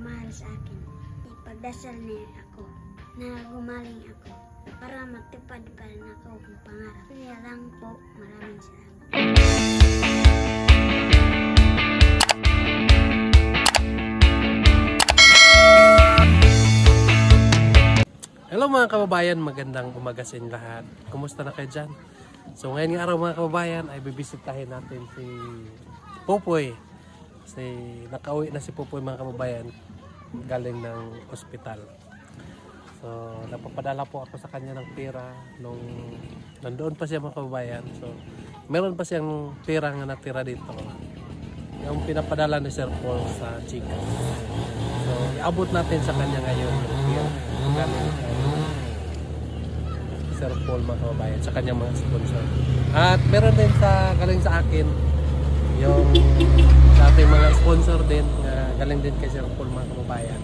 nagmamahal sa akin. Ipagdasal niya ako na gumaling ako para matupad pa rin ako ang pangarap. Kaya lang po, maraming salamat. Hello mga kababayan, magandang umaga sa inyo lahat. Kumusta na kayo dyan? So ngayon nga araw mga kababayan ay bibisitahin natin si Popoy. Kasi nakauwi na si Popoy mga kababayan galing ng ospital. So napapadala po ako sa kanya ng pera nung nandoon pa siya mga kababayan. So meron pa siyang pera nga natira dito. Yung pinapadala ni Sir Paul sa Chica. So iabot natin sa kanya ngayon yung pera galing Sir Paul mga kababayan sa kanyang mga sponsor. At meron din sa galing sa akin yung sa ating mga sponsor din galing din kay Sir Paul mga kababayan.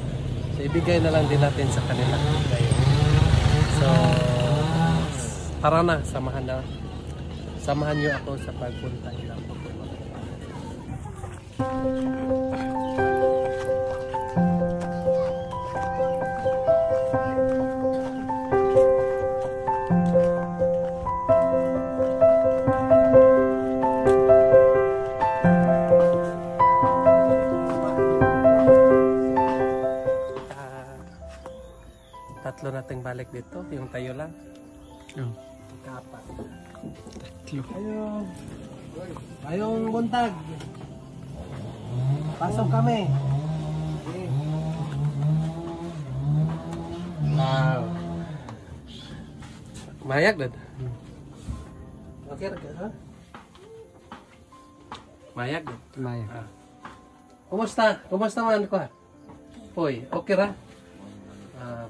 So ibigay na lang din natin sa kanila ngayon. So tara na, samahan niyo ako sa pagpunta nila po. Tatlo nating balik dito, yung tayo lang. Kapat. Tatlo. Ayong buntag. Pasok kami. Wow. Mayag dad. Okay ra ha? Mayag dad. Mayag. Kumusta? Kumusta man ko? Poy, okay ra?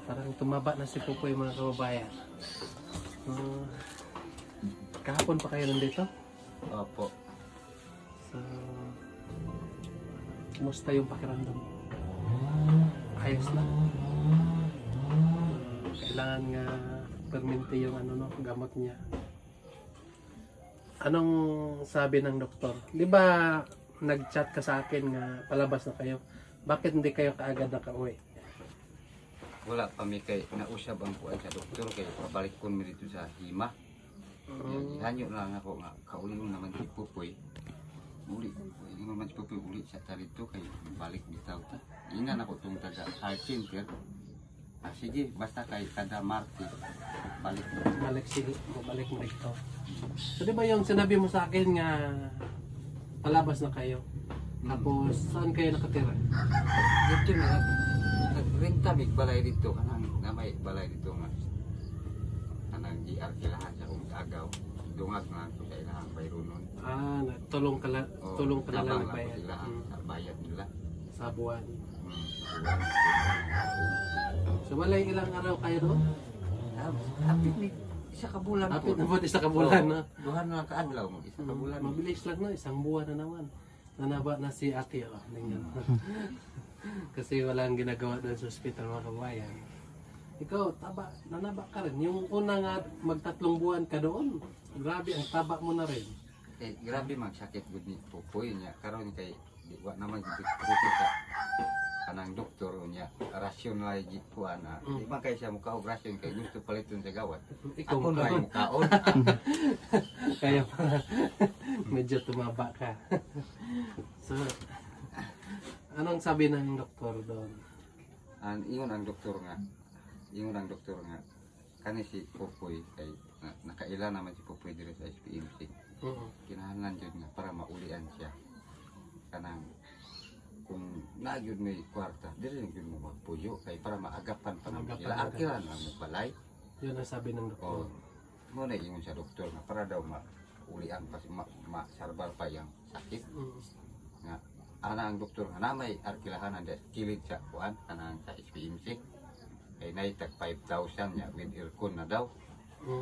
Parang tumaba na si Popoy mga kababayan. Kahapon pa kayo nandito? Opo. So, kumusta yung pakiramdam? Ayos na? Kailangan nga permente yung gamot niya. Anong sabi ng doktor? Di ba nag-chat ka sa akin nga palabas na kayo? Bakit hindi kayo kaagad nakauwi? Wala pa mi kay nausab ang kuan sa doktor kay pabalik ko mi dito sa Hima. Hanyo lang ako nga kaulong naman si Popoy. Uli naman si Popoy uli sa tarito kay balik bitaw ta. Ingan ako tong taga heart center. Sige basta kay kada Martes balik sige balik mo dito. So di ba yung sinabi mo sa akin nga palabas na kayo? Tapos saan kayo nakatira? Dito na nagrenta mig balay dito kanang namay balay dito nga kanang GR kilahan sa kong agaw dungag na ko sa ilahang bayronon. Tulong ka lang bayad sa bayad nila sa buwan. So walay ilang araw kayo doon? Hapit ni isa ka bulan ko. Hapit na isa ka bulan na. Duhan na ka adlaw mo isa ka bulan. Mabilis lang no, isang buwan na naman. Nanaba na si ate tingnan. Kasi walang ginagawa doon sa ospital mga kabayan. Ikaw, nanaba ka rin. Yung una nga magtatlong buwan ka doon, grabe ang taba mo na rin. Grabe magsakit gud ni Popoy niya. Karon kay di wa naman gid sa kanang doktor niya rational gid ko ana. Di man kay siya mukaog rasyon kay gusto paliton sa gawat. Ikaw mo kay mukaon. Kaya medyo tumaba ka. So, anong sabi ng doktor doon? Ingon ang doktor nga kani si Popoy kay nakaila naman si Popoy dire sa SPMC. Kinahanglan jud nga para maulian siya. Kanang kung nagyud may kwarta, dire gyud mo magpuyo kay para maagapan pa nang ila-akiran ang balay. Yun ang sabi ng doktor. Mo na ingon sa doktor nga para daw maulian pa ma-sarbal pa yang sakit. Nga ana ang doktor nga namay arkilahanan des kilid sa kuan kanang sa SPMC kay naitag 5,000 nya with aircon na daw.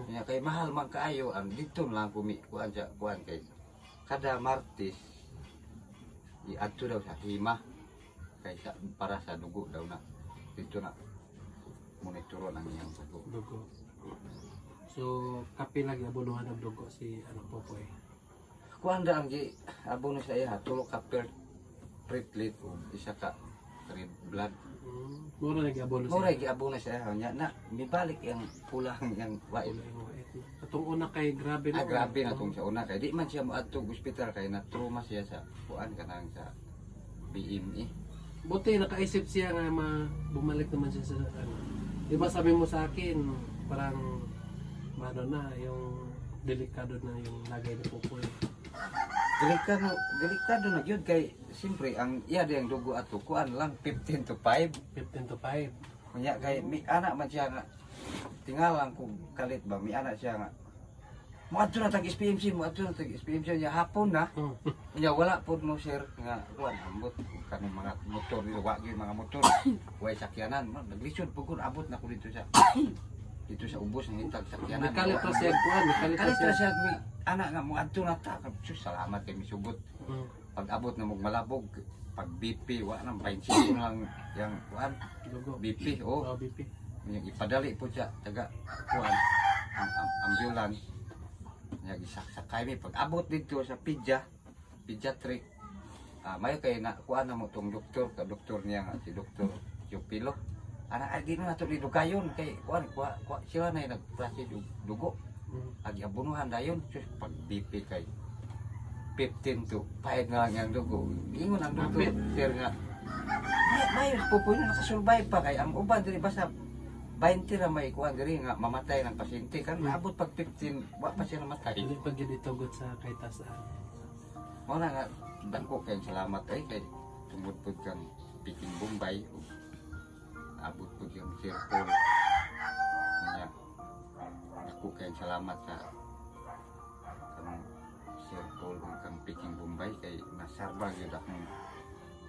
Nya kay mahal man kaayo ang dito lang kuan sa kuan kay kada Martes iadto daw sa Hima kay para sa dugo daw na dito na monitoron ang iyang dugo. So kapi lagi abonohan ng dugo si Popoy. Kuan da ang abono sa iya tulo ka per platelet o isa ka red blood. Mura nag-abono Mura giabo na siya nya na mibalik yang pulang yang white. Atong una kay grabe na. Grabe na tong sa una kay di man siya moadto ospital kay na trauma siya sa kuan kanang sa BME. Buti nakaisip siya nga bumalik naman siya sa ano. Di ba sabi mo sa akin parang ano na yung delikado na yung lagay ni Popoy. Delikado na gyud kay siyempre ang iya diyang dugo ato kuan lang 15 to 5. 15 to 5. Kunya kay mi anak man siya nga tingalang kung kalit ba mi anak siya nga moadto na tag SPMC niya hapon na. Kunya wala pod mo sir nga kuan ambot kanang mga motor dito wa gyud mga motor way sakyanan naglisod pugod abot na ko dito sa ubos ng itag sakyanan. Nakalit pa siya kuan, nakalit Kalit siya mi anak nga moadto na ta. Salamat kay misugot. Pag abot na mong malabog, pag BP wa nang 25 lang yang kuan BP BP. Yang ipadali po siya taga kuan ang ambulance. Yang isakay mi pag abot dito sa pediatric. Mayo kay na kuan na mo tong doktor niya nga si Dr. Chupilo. Ana ay di na nato ni dugayon kay kuan sila na nagprocess dugo. Agi abunuhan dayon sus pag BP kay 15 to 5 na lang yung dugo. Ingon ang doktor sir nga may Popoy na nakasurvive pa kay ang uban diri basta 20 na may kuan diri nga mamatay ng pasyente kan abot pag 15 wa pa siya namatay. Hindi pa gyud itugot sa kay tasaan. Mo na nga dako kay salamat ay kay tungod pud kang Peking Bombay abot pud yung Sir Paul. Nya ako kay salamat sa kang Sir Paul ug kang Peking Bombay kay nasarba gyud akong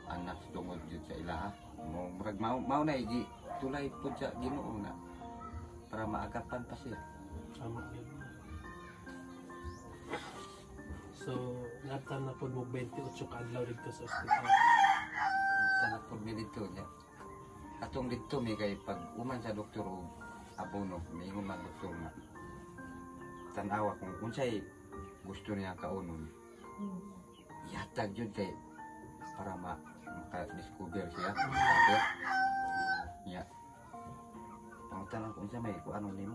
anak tungod gyud sa ilaha. Mo murag mao na igi tulay pud sa Ginoo na para maagapan pa siya. Tama yun. So, natan na po mo 28 ka adlaw dito sa ospital. Tanap po mi dito niya. Atong dito mi kay pag uman sa doktor o abono, mingon man doktor na tanawa kung unsay gusto niya kaunon. Yatag yun kay para maka-discover siya. Sabi niya. Pangutan kung unsay may kuanon nimo.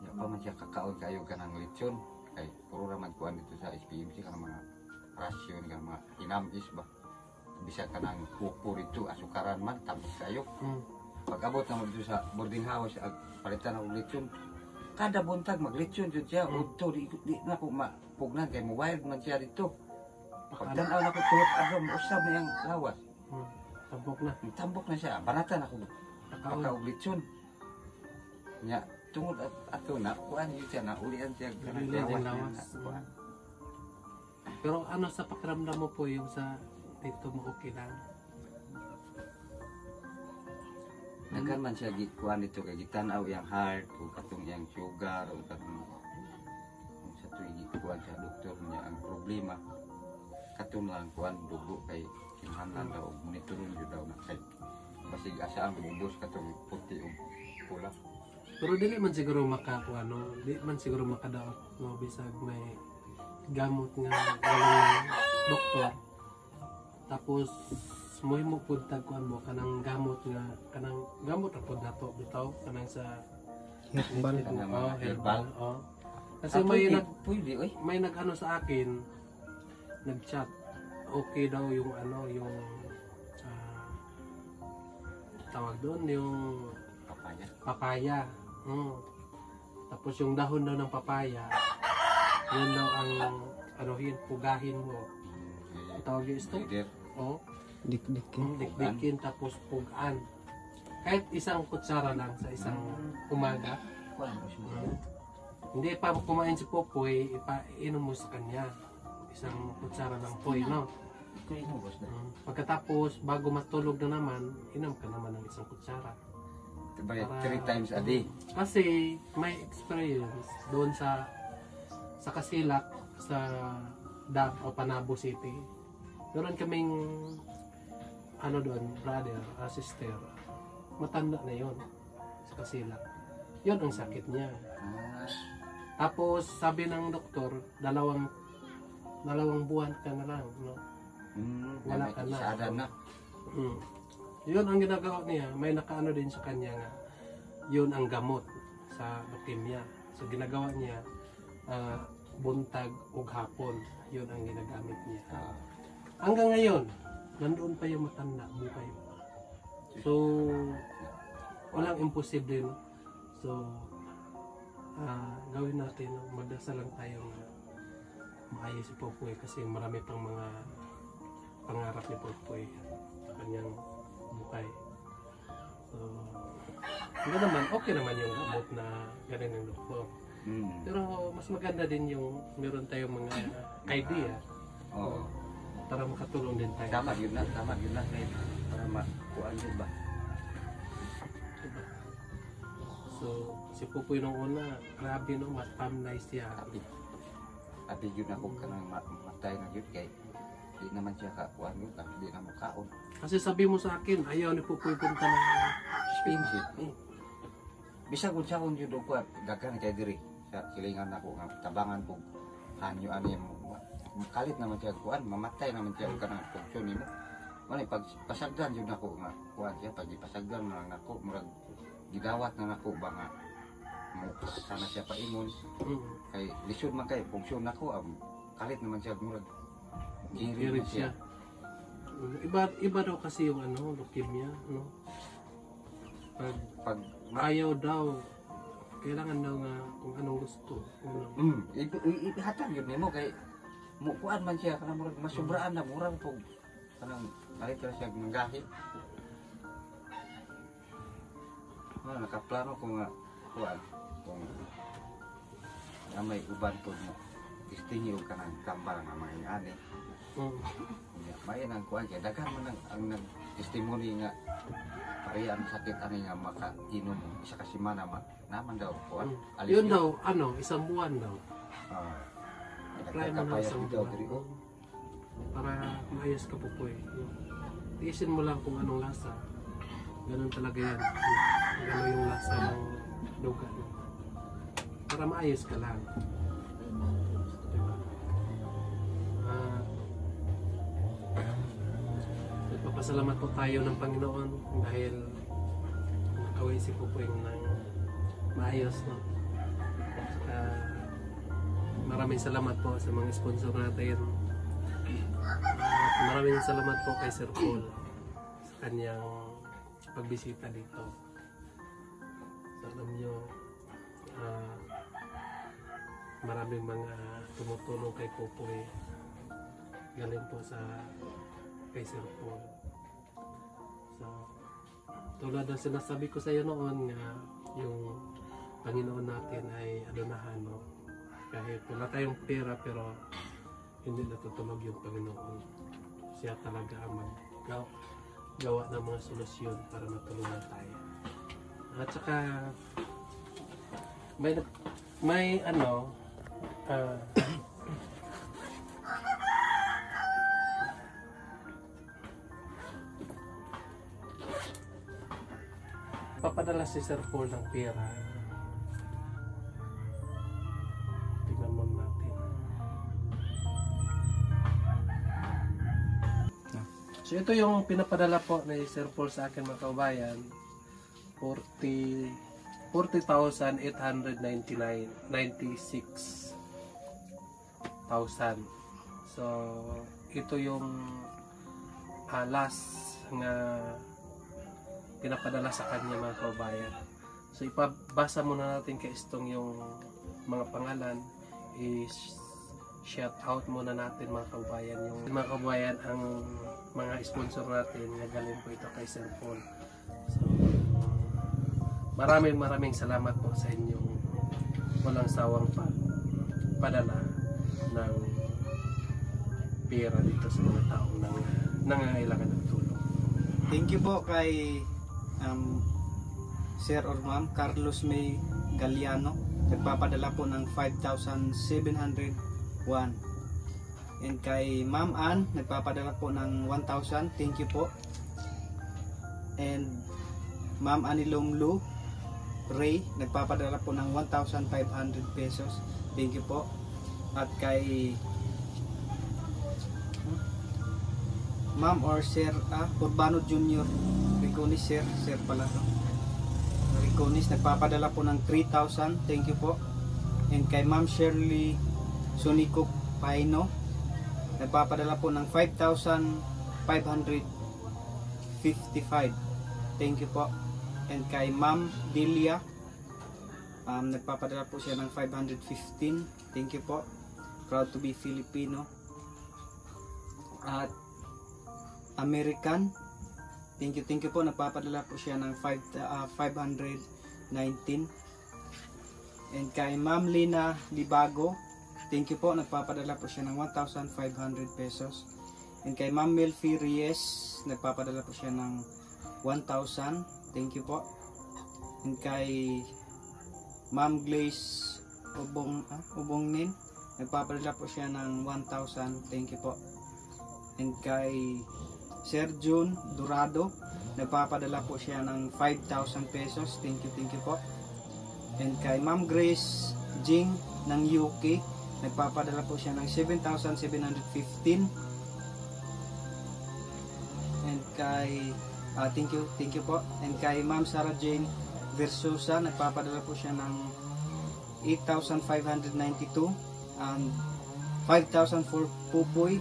Niya pa man siya kakaon kayo kanang lechon. Kay puro raman kuan dito sa SPMC kanang mga rasyon kanang mga inamis ba. Bisa kanang pupo dito asukaran man tamis kayo. Pag abot na mo dito sa boarding house ag palitan og lechon. Kada buntag maglechon jud siya udto di na ko mapugnan kay mo wild man siya dito. Pagtanaw na ko tulog adlaw mo usab na yang lawas. Tambok na siya. Banatan ako. Pagka og lechon. Nya tungod ato na kuan yun siya na ulian siya kanang lawas. Pero ano sa pakiramdam mo po yung sa dito mo okay lang? Nagkaman siya kuan dito kay gitanaw yang heart o katong yang sugar o katong sa tuig kuan sa doktor niya ang problema katong lang kuan dugo kay kinahanglan daw monitoring jud daw na kay basig asa ang bubos katong puti o pula. Pero dili man siguro makakuano, di man siguro makadaot no bisag may gamot nga walang doktor. Tapos moy mo pud tagkuan mo kanang gamot ra pud nato bitaw kanang sa herbal. Kasi may nag-ano sa akin, nag-chat. Okay daw yung ano yung tawag doon yung papaya. Tapos yung dahon daw ng papaya, yun daw ang pugahin mo. Tawag yung ito? Dikdikin tapos pugaan. Kahit isang kutsara lang sa isang umaga. Hindi pa kumain si Popoy, ipainom mo sa kanya. Isang kutsara ng toy, no? Pagkatapos, bago matulog na naman, inom ka naman ng isang kutsara. 3 times a day. Kasi may experience doon sa Kasilak, sa Dab o Panabo City. Meron kaming doon, brother, sister, matanda na yon sa Kasilak. Yun ang sakit niya. Tapos sabi ng doktor, dalawang buwan ka na lang, no? Wala ka na. Yun ang ginagawa niya. May nakaano din sa kanya nga. Yun ang gamot sa leukemia. So ginagawa niya buntag ug hapon. Yun ang ginagamit niya. Hanggang ngayon, nandoon pa yung matanda, buhay pa. So, walang imposible, no? So, gawin natin, no? Magdasal lang tayo na maayos si Popoy kasi marami pang mga pangarap ni Popoy sa kanyang buhay. So, hindi naman, okay naman yung gamot na galing ng doktor. Pero mas maganda din yung meron tayong mga idea. Oo. Para makatulong din tayo. Tama yun na, ngayon. Para makuhaan din ba? Diba? So, si Pupoy nung una, grabe no, matamnay siya. Abi yun ako ka nang matay na yun kay di naman siya kakuhaan yun, di na makaon. Kasi sabi mo sa akin, ayaw ni Pupoy punta ng Spain. Bisa kung siya kung yun doon ko, dagan kay diri. Sa kilingan ako nga, tabangan po, hanyo ano yung kalit naman siya kuhaan, mamatay naman siya ka ng funksyon mo. Wala, pag pasagdan yun ako nga, kuhaan siya, pag ipasagdan mo lang ako, murag gidawat na ako ba nga, sana siya paingon. Kay lisod man kay funksyon nako, kalit naman siya murag girit siya. Iba daw kasi yung ano, leukemia, no? Pag ayaw daw, kailangan daw nga kung anong gusto. Ihatag yun nimo kay mukuan man siya kana murag masubraan na murag po kanang kalit ra siya ng gahi. Nakaplano ko nga kuan kung may uban po mo istinyo ka ng kambal nga mga ani. May nang kuan kay daghan man ang nag-testimony nga pareha ang sakit ani nga makainom isa ka semana naman daw kuan. Yun daw ano, isang buwan daw. Apply mo na isang buwan. Para maayos ka Pupoy. Tiisin mo lang kung anong lasa. Ganun talaga yan. Ganun yung lasa ng duga. Para maayos ka lang. Diba? Nagpapasalamat po tayo ng Panginoon dahil nakaway si Pupoy ng maayos. No? Saka maraming salamat po sa mga sponsor natin. Maraming salamat po kay Sir Paul sa kanyang pagbisita dito. So alam nyo, maraming mga tumutulong kay Pupoy. Galing po sa kay Sir Paul. So, tulad ng sinasabi ko sa iyo noon nga yung Panginoon natin ay adunahan, no? Kahit wala tayong pera pero hindi natutulog yung Panginoon. Siya talaga ang gawa ng mga solusyon para matulungan tayo. At saka may ano papadala si Sir Paul ng pera. Tingnan mo natin. So ito yung pinapadala po ni Sir Paul sa akin mga kaubayan. 40,896,000. So ito yung last nga pinapadala sa kanya mga kaubayan. So ipabasa muna natin kay Istong yung mga pangalan. I-shout out muna natin mga kaubayan. Yung mga kaubayan ang mga sponsor natin na galing po ito kay Sir Paul. So maraming salamat po sa inyong walang sawang padala ng pera dito sa mga taong nangangailangan ng tulong. Thank you po kay Sir or Ma'am Carlos May Galliano, nagpapadala po ng 5,701, and kay Ma'am Ann nagpapadala po ng 1,000. Thank you po. And Ma'am Anilomlu Ray nagpapadala po ng 1,500 pesos. Thank you po. At kay Ma'am or Sir Urbano Jr. Riconis, Sir pala to. Riconis, nagpapadala po ng 3,000. Thank you po. And kay Ma'am Shirley Sunico Paino, nagpapadala po ng 5,555. Thank you po. And kay Ma'am Delia, nagpapadala po siya ng 515. Thank you po. Proud to be Filipino. At American, thank you po. Nagpapadala po siya ng 519. And kay Ma'am Lina Libago, thank you po. Nagpapadala po siya ng 1,500 pesos. And kay Ma'am Melfi Reyes, nagpapadala po siya ng 1,000. Thank you po. And kay Ma'am Glaze Ubongnin, nagpapadala po siya ng 1,000. Thank you po. And kay Sir June Dorado, nagpapadala po siya ng 5,000 pesos. Thank you po. And kay Ma'am Grace Jing ng UK, nagpapadala po siya ng 7,715. And kay thank you po. And kay Ma'am Sarah Jane Versosa, nagpapadala po siya ng 8,592, and 5,000 for Pupoy,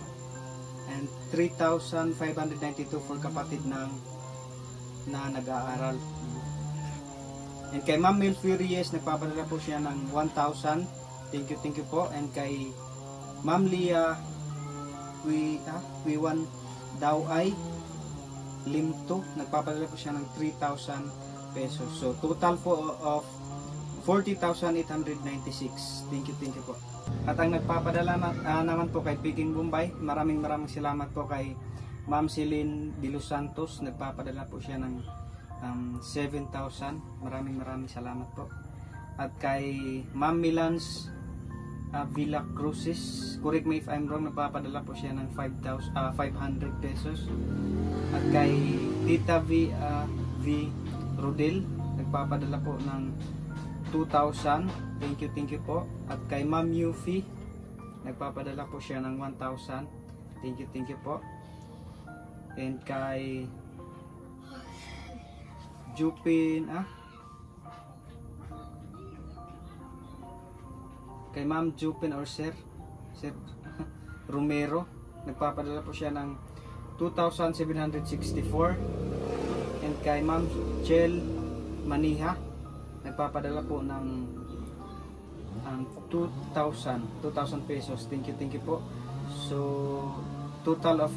and 3,592 for kapatid na nag-aaral. And kay Ma'am Melfi Reyes, nagpapadala po siya ng 1,000. Thank you po. And kay Ma'am Lia Wiwan Daway Limto, nagpapadala po siya ng 3,000 pesos. So total po of 40,896. Thank you po. At ang nagpapadala naman po kay Peking Bombay, maraming salamat po kay Ma'am Celine De Los Santos. Nagpapadala po siya ng 7,000. Maraming salamat po. At kay Ma'am Milans Villa Cruces, correct me if I'm wrong, nagpapadala po siya ng 500 pesos. At kay Tita V Rodel, nagpapadala po ng 2,000. Thank you po. At kay Ma'am Yufi, nagpapadala po siya ng 1,000. Thank you po. And kay Jupin kay Ma'am Jupin or Sir Romero, nagpapadala po siya ng 2,764. And kay Ma'am Chel Maniha, nagpapadala po ng 2,000 pesos. Thank you po. So total of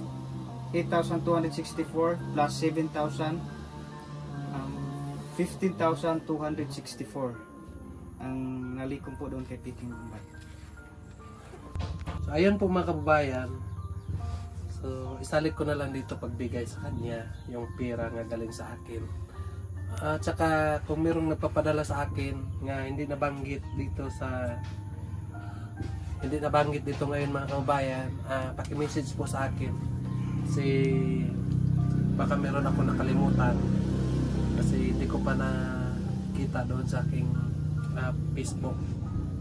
8,264 plus 7,000, 15,264 ang nalikom po doon kay Peking Bombay. So ayun po mga kababayan. So isalit ko na lang dito pagbigay sa kanya yung pera nga galing sa akin. At saka kung mayroong nagpapadala sa akin nga hindi nabanggit dito ngayon mga kababayan, paki-message po sa akin kasi baka meron ako nakalimutan kasi hindi ko pa nakita doon sa aking Facebook.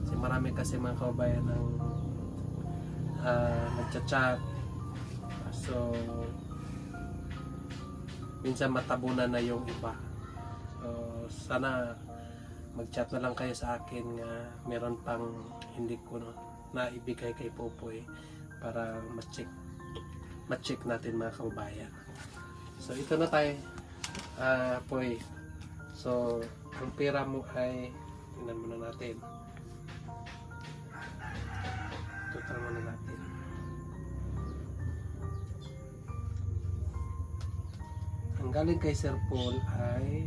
Kasi marami kasi mga kababayan ang nagchat-chat, so minsan matabunan na yung iba. Sana mag-chat na lang kayo sa akin nga meron pang hindi ko naibigay kay Popoy para ma-check natin mga kababayan. So ito na tayo, Poy. So ang pera mo ay tingnan muna natin. Total muna natin. Ang galing kay Sir Paul ay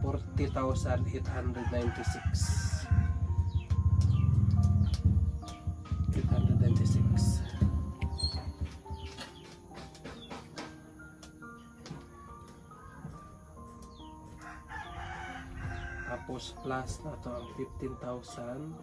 40,896. 896. Tapos plus na to ang 15,264.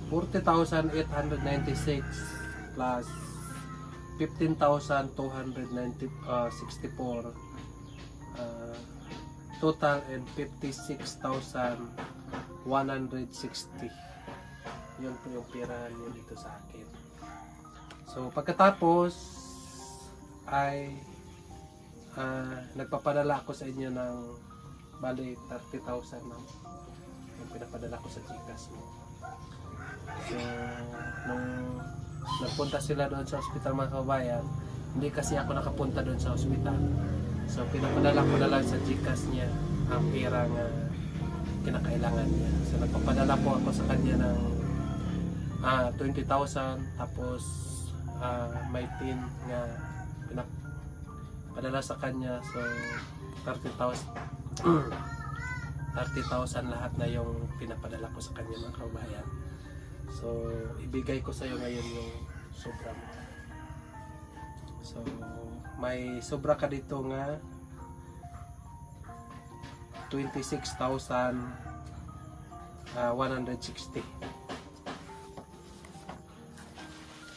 40,896 plus 15,264 total and 56,160. Yun po yung pirahan niyo dito sa akin. So pagkatapos ay nagpapadala ako sa inyo ng bali 30,000 ma'am. Yung pinapadala ko sa Gcash mo. So nung nagpunta sila doon sa ospital mga kabayan, hindi kasi ako nakapunta doon sa ospital. So pinapadala ko na lang sa Gcash niya ang pera nga kinakailangan niya. So nagpapadala po ako sa kanya ng 20,000, tapos may pin nga pinapadala sa kanya. So 30,000 lahat na yung pinapadala ko sa kanya mga kabayan. So ibigay ko sa iyo ngayon yung sobra mo. So may sobra ka dito nga 26,160.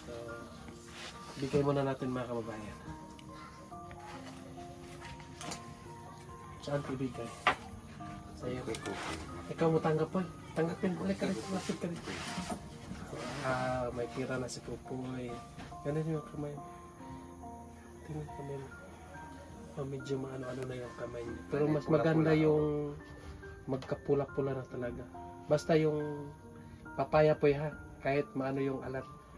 So bigay muna natin mga kababayan. Saan ibigay? Sa iyo. Ikaw mo tanggap po. Tanggapin ulit ka rin. Masig ka rin. May pira na si Pupoy. Ganun yung kamay. Tingnan kamay mo. Medyo maano-ano na yung kamay niya. Pero mas maganda yung magkapula-pula na talaga. Basta yung papaya po ha. Kahit maano yung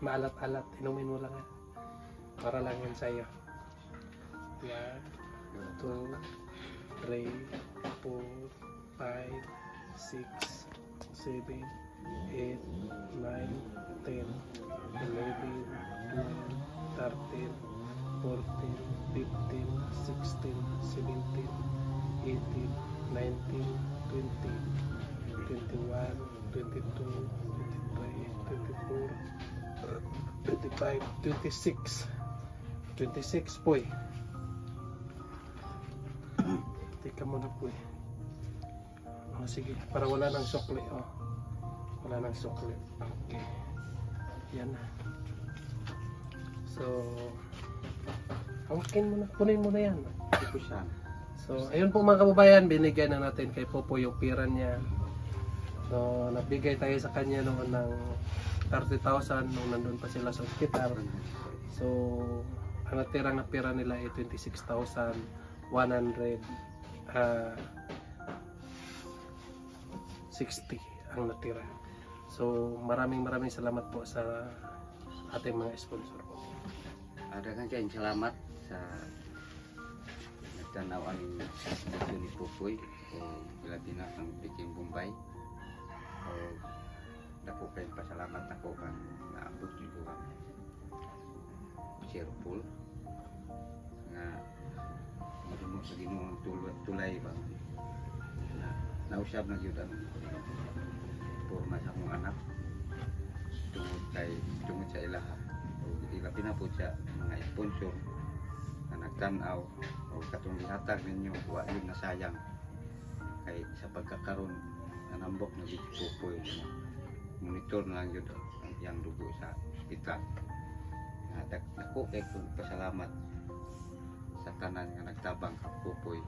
maalat-alat. Inumin mo lang ha. Para lang yun sa'yo. 1, 2, 3, 4, 5, 6, 7, 8, 9, 10, 11, 12, 13, 14, 15, 16, 17, 18, 19, 20, 21, 22, 23, 24, 25, 26. 26 po eh. Tika muna po eh. Sige, para wala nang sukli. Wala nang sukli. Okay. Yan na. So, hawakin mo na. Kunin mo na yan. Ito siya. So, ayun po mga kababayan, binigay na natin kay Popo yung pira niya. So, nabigay tayo sa kanya noon ng 30,000 nung nandun pa sila sa ospital. So, ang natirang na pira nila ay 26,160 ang natira. So, maraming salamat po sa ating mga sponsor po. Ada kayong salamat sa nagtanawan ng ni Pupoy o Pilipinas ng Peking Bombay. O dako kayong pasalamat ako kang naabot dito kami cheerful nga madungo sa Ginoong tulay ba na nausab na gyud ang porma sa akong anak tungod sa ilaha o ilabi na po siya mga sponsor na nagtanaw o katong gihatag ninyo wa yun na sayang kay sa pagkakaroon nanambok na dito po monitor na lang yun ang iyang dugo sa ospital. Ako kay kong pasalamat sa tanan nga nagtabang kang Pupoy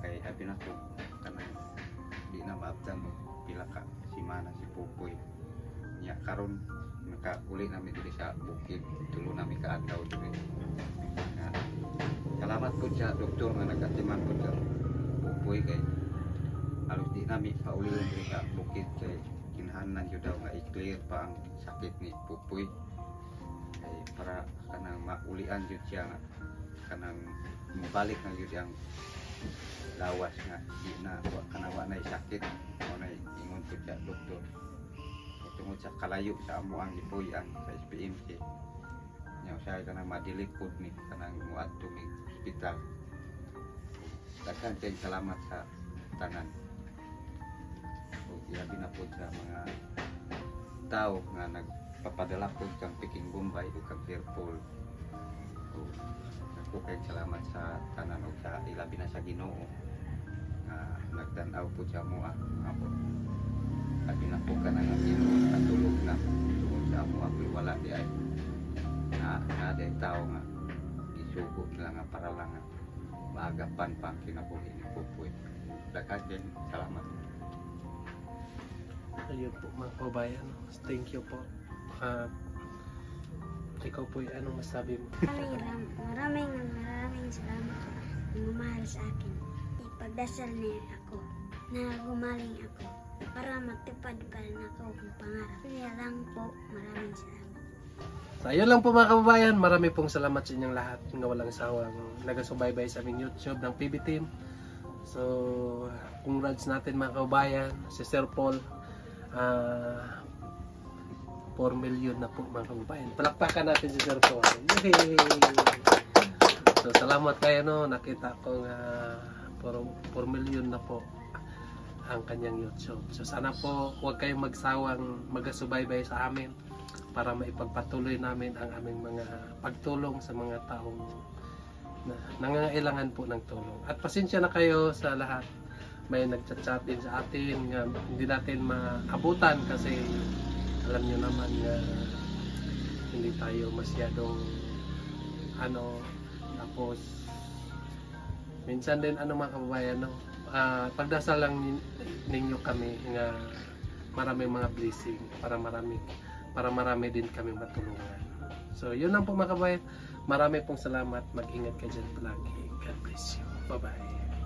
kay abi na ko tanan di na maabtan mo pila ka simana si Pupoy niya karon nakauli namin diri sa bukid tulo namin kaadlaw diri. Salamat po sa doktor nga nagatiman po sa Pupoy kay halos di namin pauli diri sa bukid kay kinahanglan jud daw nga i-clear pa ang sakit ni Pupoy kay para kanang maulian jud siya nga kanang mabalik na jud ang lawas nga di na kanawa na sakit mo na ingon po sa doktor tungod sa kalayo sa amo ang gipuy-an sa SPMC nya usahay kanang madilipod ni kanang muadto ni ospital. Daghan kay salamat sa tanan o ilabi na po sa mga tao nga nagpapadala po kang Peking Bombay o kang Fairpol. Ako kay salamat sa tanan o sa ilabi na sa Ginoo nga nagtanaw po sa mo ako po ka na nga Ginoo katulog na tungod sa amo ako'y wala di ay na day tao nga isugo nila nga para lang nga maagapan pa ang kinabuhi ni Pupoy. Daghang din salamat. Ayun po mga kababayan, thank you po. Ikaw po, anong masabi mo? Maraming salamat po ng mamahal sa akin. Ipagdasal niya ako na gumaling ako para matupad pa rin ako ang pangarap. Kaya lang po, maraming salamat. So ayun lang po mga kababayan, marami pong salamat sa inyong lahat na walang sawang nagasubaybay sa aming YouTube ng PB Team. So congrats natin mga kababayan, si Sir Paul, 4 million na po mga kababayan. Palakpakan natin si Sir Paul. Yay! So salamat kayo, no, nakita ko nga 4 million na po ang kanyang YouTube. So sana po huwag kayong magsawang magasubaybay sa amin para maipagpatuloy namin ang aming mga pagtulong sa mga taong nangangailangan po ng tulong. At pasensya na kayo sa lahat. May nagchat-chat din sa atin nga hindi natin maabutan kasi alam nyo naman nga hindi tayo masyadong tapos minsan din mga kababayan, no, pagdasal lang ninyo kami nga maraming mga blessing para marami din kami matulungan. So yun lang po mga kababayan, marami pong salamat, mag-ingat ka dyan palagi. God bless you. Bye bye.